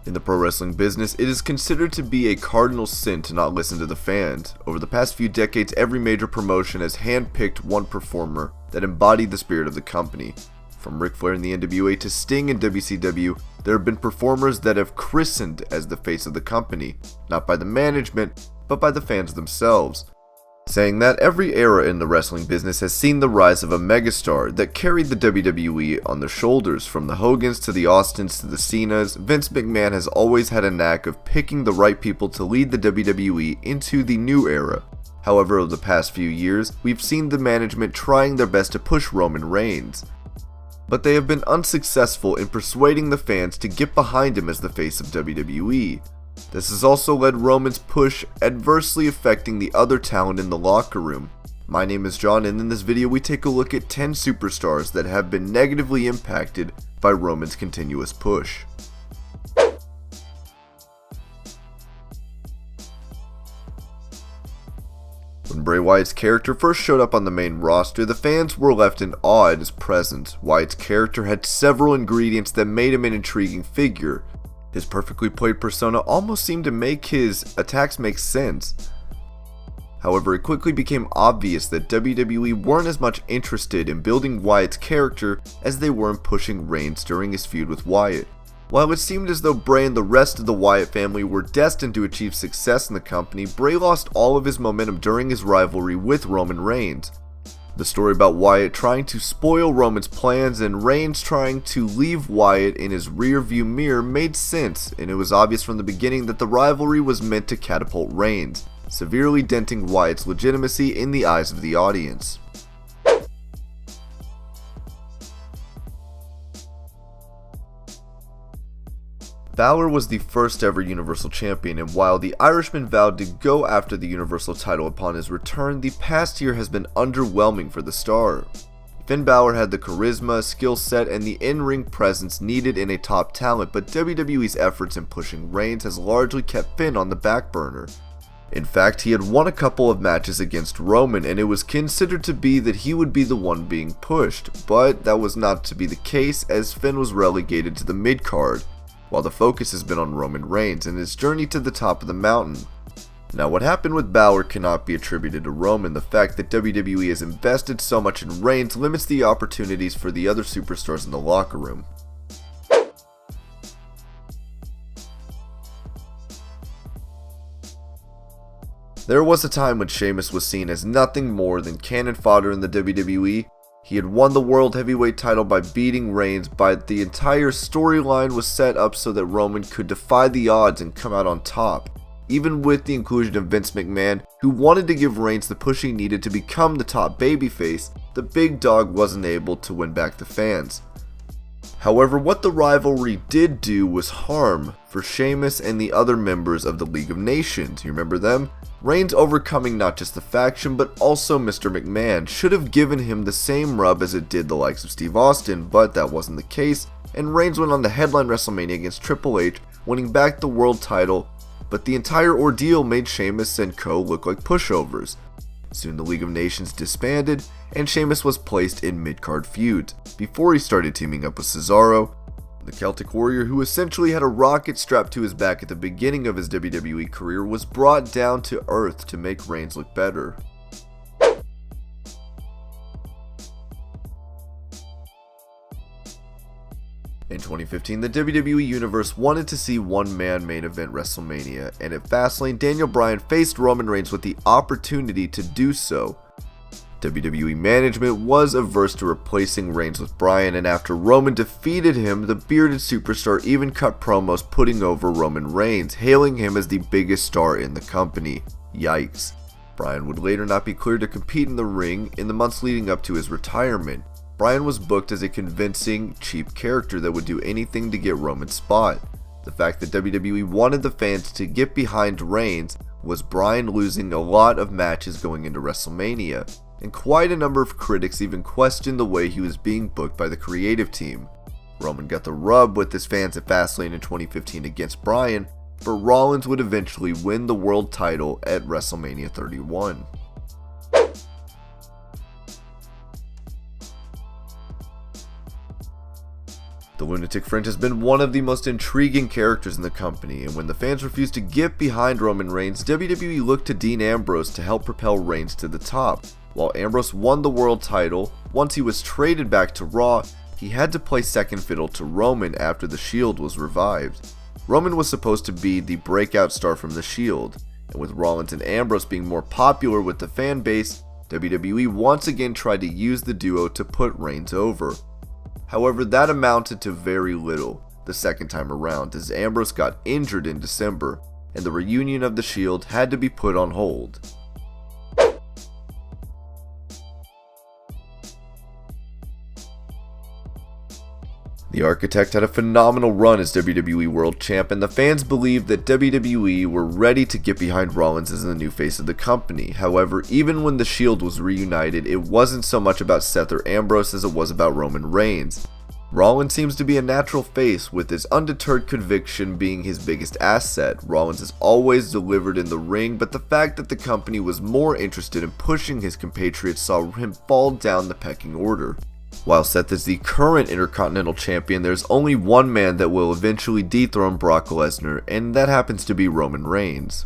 In the pro wrestling business, it is considered to be a cardinal sin to not listen to the fans. Over the past few decades, every major promotion has handpicked one performer that embodied the spirit of the company. From Ric Flair in the NWA to Sting in WCW, there have been performers that have christened as the face of the company, not by the management, but by the fans themselves. Saying that, every era in the wrestling business has seen the rise of a megastar that carried the WWE on their shoulders. From the Hogans to the Austins to the Cenas, Vince McMahon has always had a knack of picking the right people to lead the WWE into the new era. However, over the past few years, we've seen the management trying their best to push Roman Reigns, but they have been unsuccessful in persuading the fans to get behind him as the face of WWE. This has also led Roman's push adversely affecting the other talent in the locker room. My name is John, and in this video we take a look at 10 superstars that have been negatively impacted by Roman's continuous push. When Bray Wyatt's character first showed up on the main roster, the fans were left in awe at his presence. Wyatt's character had several ingredients that made him an intriguing figure. His perfectly played persona almost seemed to make his attacks make sense. However, it quickly became obvious that WWE weren't as much interested in building Wyatt's character as they were in pushing Reigns during his feud with Wyatt. While it seemed as though Bray and the rest of the Wyatt family were destined to achieve success in the company, Bray lost all of his momentum during his rivalry with Roman Reigns. The story about Wyatt trying to spoil Roman's plans and Reigns trying to leave Wyatt in his rearview mirror made sense, and it was obvious from the beginning that the rivalry was meant to catapult Reigns, severely denting Wyatt's legitimacy in the eyes of the audience. Balor was the first ever Universal Champion, and while the Irishman vowed to go after the Universal title upon his return, the past year has been underwhelming for the star. Finn Balor had the charisma, skill set, and the in-ring presence needed in a top talent, but WWE's efforts in pushing Reigns has largely kept Finn on the back burner. In fact, he had won a couple of matches against Roman, and it was considered to be that he would be the one being pushed, but that was not to be the case as Finn was relegated to the mid-card, while the focus has been on Roman Reigns and his journey to the top of the mountain. Now, what happened with Balor cannot be attributed to Roman. The fact that WWE has invested so much in Reigns limits the opportunities for the other superstars in the locker room. There was a time when Sheamus was seen as nothing more than cannon fodder in the WWE. He had won the World Heavyweight title by beating Reigns, but the entire storyline was set up so that Roman could defy the odds and come out on top. Even with the inclusion of Vince McMahon, who wanted to give Reigns the push he needed to become the top babyface, the big dog wasn't able to win back the fans. However, what the rivalry did do was harm for Sheamus and the other members of the League of Nations. You remember them? Reigns overcoming not just the faction, but also Mr. McMahon should have given him the same rub as it did the likes of Steve Austin, but that wasn't the case, and Reigns went on to headline WrestleMania against Triple H, winning back the world title, but the entire ordeal made Sheamus and co look like pushovers. Soon the League of Nations disbanded, and Sheamus was placed in mid-card feuds, before he started teaming up with Cesaro, the Celtic Warrior, who essentially had a rocket strapped to his back at the beginning of his WWE career, was brought down to earth to make Reigns look better. In 2015, the WWE Universe wanted to see one-man main event WrestleMania, and at Fastlane, Daniel Bryan faced Roman Reigns with the opportunity to do so. WWE management was averse to replacing Reigns with Bryan, and after Roman defeated him, the bearded superstar even cut promos putting over Roman Reigns, hailing him as the biggest star in the company. Yikes. Bryan would later not be cleared to compete in the ring in the months leading up to his retirement. Bryan was booked as a convincing, cheap character that would do anything to get Roman's spot. The fact that WWE wanted the fans to get behind Reigns was Bryan losing a lot of matches going into WrestleMania, and quite a number of critics even questioned the way he was being booked by the creative team. Roman got the rub with his fans at Fastlane in 2015 against Bryan, but Rollins would eventually win the world title at WrestleMania 31. The Lunatic Fringe has been one of the most intriguing characters in the company, and when the fans refused to get behind Roman Reigns, WWE looked to Dean Ambrose to help propel Reigns to the top. While Ambrose won the world title, once he was traded back to Raw, he had to play second fiddle to Roman after the Shield was revived. Roman was supposed to be the breakout star from the Shield, and with Rollins and Ambrose being more popular with the fan base, WWE once again tried to use the duo to put Reigns over. However, that amounted to very little the second time around, as Ambrose got injured in December, and the reunion of the Shield had to be put on hold. The Architect had a phenomenal run as WWE World Champ, and the fans believed that WWE were ready to get behind Rollins as the new face of the company. However, even when the Shield was reunited, it wasn't so much about Seth or Ambrose as it was about Roman Reigns. Rollins seems to be a natural face, with his undeterred conviction being his biggest asset. Rollins has always delivered in the ring, but the fact that the company was more interested in pushing his compatriots saw him fall down the pecking order. While Seth is the current Intercontinental Champion, there's only one man that will eventually dethrone Brock Lesnar, and that happens to be Roman Reigns.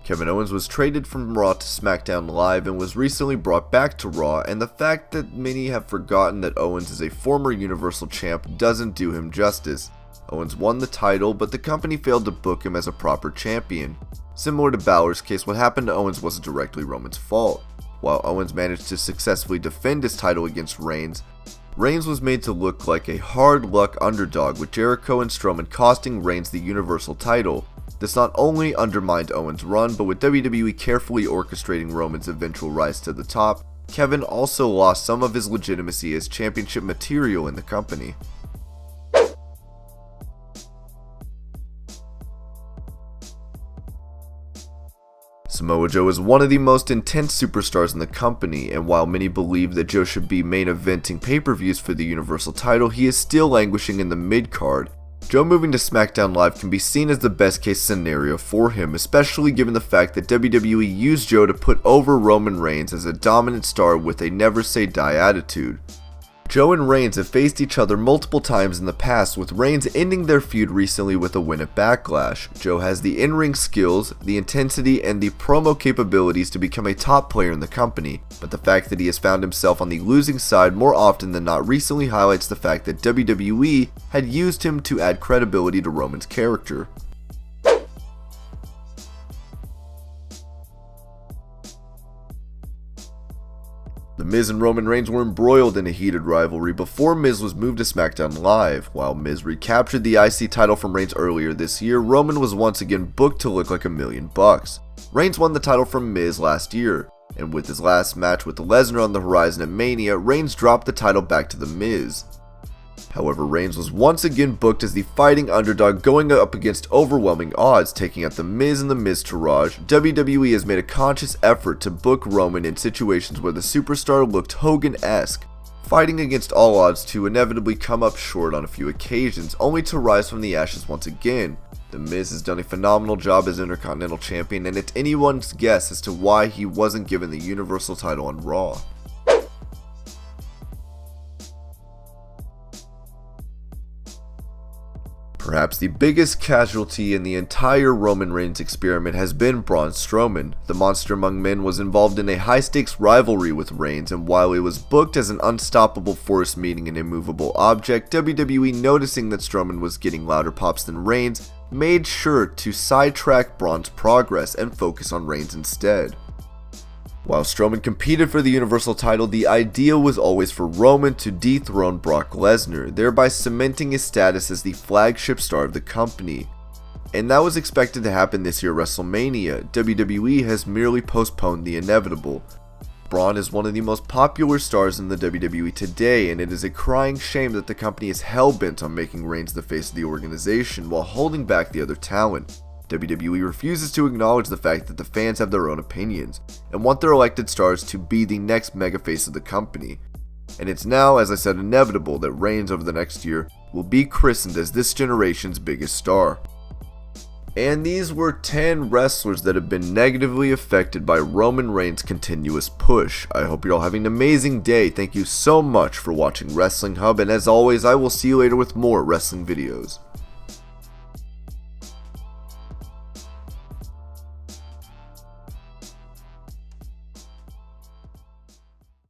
Kevin Owens was traded from Raw to SmackDown Live and was recently brought back to Raw, and the fact that many have forgotten that Owens is a former Universal Champ doesn't do him justice. Owens won the title, but the company failed to book him as a proper champion. Similar to Balor's case, what happened to Owens wasn't directly Roman's fault. While Owens managed to successfully defend his title against Reigns, Reigns was made to look like a hard luck underdog, with Jericho and Strowman costing Reigns the Universal title. This not only undermined Owens' run, but with WWE carefully orchestrating Roman's eventual rise to the top, Kevin also lost some of his legitimacy as championship material in the company. Samoa Joe is one of the most intense superstars in the company, and while many believe that Joe should be main eventing pay-per-views for the Universal title, he is still languishing in the mid-card. Joe moving to SmackDown Live can be seen as the best case scenario for him, especially given the fact that WWE used Joe to put over Roman Reigns as a dominant star with a never say die attitude. Joe and Reigns have faced each other multiple times in the past, with Reigns ending their feud recently with a win at Backlash. Joe has the in-ring skills, the intensity, and the promo capabilities to become a top player in the company, but the fact that he has found himself on the losing side more often than not recently highlights the fact that WWE had used him to add credibility to Roman's character. The Miz and Roman Reigns were embroiled in a heated rivalry before Miz was moved to SmackDown Live. While Miz recaptured the IC title from Reigns earlier this year, Roman was once again booked to look like $1 million. Reigns won the title from Miz last year, and with his last match with Lesnar on the horizon at Mania, Reigns dropped the title back to The Miz. However, Reigns was once again booked as the fighting underdog, going up against overwhelming odds, taking out The Miz and The Miztourage. WWE has made a conscious effort to book Roman in situations where the superstar looked Hogan-esque, fighting against all odds to inevitably come up short on a few occasions, only to rise from the ashes once again. The Miz has done a phenomenal job as Intercontinental Champion, and it's anyone's guess as to why he wasn't given the Universal title on Raw. Perhaps the biggest casualty in the entire Roman Reigns experiment has been Braun Strowman. The monster among men was involved in a high-stakes rivalry with Reigns, and while it was booked as an unstoppable force meeting an immovable object, WWE, noticing that Strowman was getting louder pops than Reigns, made sure to sidetrack Braun's progress and focus on Reigns instead. While Strowman competed for the Universal title, the idea was always for Roman to dethrone Brock Lesnar, thereby cementing his status as the flagship star of the company. And that was expected to happen this year at WrestleMania. WWE has merely postponed the inevitable. Braun is one of the most popular stars in the WWE today, and it is a crying shame that the company is hell-bent on making Reigns the face of the organization while holding back the other talent. WWE refuses to acknowledge the fact that the fans have their own opinions, and want their elected stars to be the next mega face of the company. And it's now, as I said, inevitable that Reigns over the next year will be christened as this generation's biggest star. And these were 10 wrestlers that have been negatively affected by Roman Reigns' continuous push. I hope you're all having an amazing day. Thank you so much for watching Wrestling Hub, and as always, I will see you later with more wrestling videos.